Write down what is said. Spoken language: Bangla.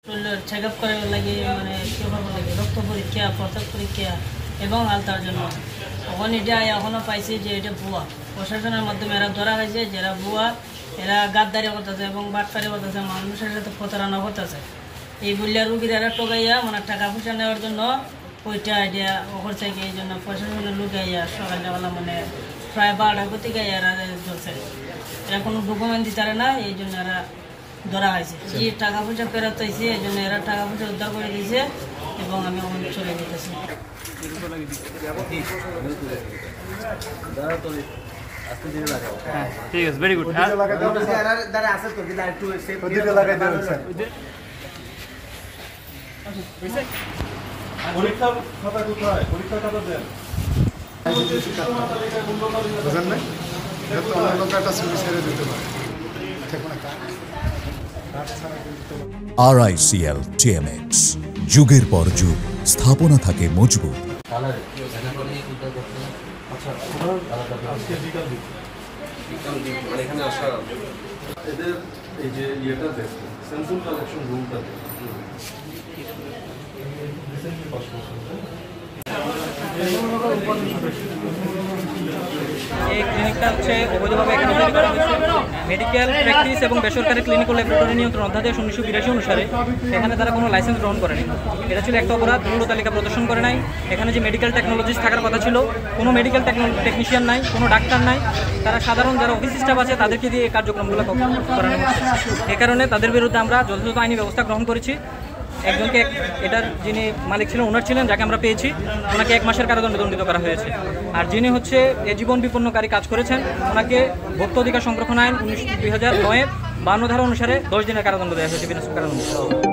চেক আপ করার লাগে মানে রক্ত পরীক্ষা, প্রস্রাব পরীক্ষা এবং আলতার জন্য। তখন এটা এখনও পাইছি যে এটা ভুয়া। প্রশাসনের মাধ্যমে এরা ধরা হয়েছে, যারা ভুয়া এরা গাদ্দারি করতেছে এবং বাটপারি করতেছে, মানুষের সাথে প্রতারণা করতেছে। এই বললে রুগীর এরা টোকাইয়া মানে টাকা পয়সা নেওয়ার জন্য ওইটা আইডিয়া করছে কি, এই জন্য প্রশাসনের লুকাইয়া সকালবেলা মানে প্রায় 12টার গতিকে এরা ধরছে। এরা কোনো ডকুমেন্ট দিতে পারে না, এই জন্য এরা ধরা হয়েছে। যে টাকা পয়সা ফেরত হয়েছে এই জন্য এরা টাকা পয়সা উদ্ধার করে দিয়েছে এবং আমি ওখানে চলে যেতেছি। ঠিক আছে, ভেরি গুড। পরীক্ষার খাতা কোথায়? পরীক্ষার খাতা দেন। বুঝেন না? RICL TMX, যুগের পর যুগ স্থাপনা থাকে মজবুত। এদের এই যে ইয়েটা দেখুন, স্যাম্পল কালেকশন রুমটা দেখুন। এই ক্লিনিকটা হচ্ছে অবৈধভাবে এখানে তৈরি করা হয়েছে। মেডিকেল প্র্যাকটিস এবং বেসরকারি ক্লিনিক্যাল ল্যাবরেটরি নিয়ন্ত্রণ অধ্যাদেশ 1982 অনুসারে এখানে তারা কোনো লাইসেন্স গ্রহণ করেনি। এটা ছিল একটা অপরাধ, মূল্য তালিকা প্রদর্শন করে নাই। এখানে যে মেডিকেল টেকনোলজিস্ট থাকার কথা ছিল, কোনো মেডিকেল টেকনিশিয়ান নাই, কোনো ডাক্তার নাই। তারা সাধারণ যারা অফিস স্টাফ আছে তাদেরকে দিয়ে এই কার্যক্রমগুলো করানো হচ্ছে। এ কারণে তাদের বিরুদ্ধে আমরা যথাযথ আইনি ব্যবস্থা গ্রহণ করেছি। একজনকে, এটার যিনি মালিক ছিলেন, ওনার ছিলেন, যাকে আমরা পেয়েছি, ওনাকে 1 মাসের কারাদণ্ডে দণ্ডিত করা হয়েছে। আর যিনি হচ্ছে এ জীবন বিপন্নকারী কাজ করেছেন, ওনাকে ভোক্তা অধিকার সংরক্ষণ আইন 2009 52 ধারা অনুসারে 10 দিনের কারাদণ্ড দেওয়া হয়েছে, বিনাশ কারাদণ্ড।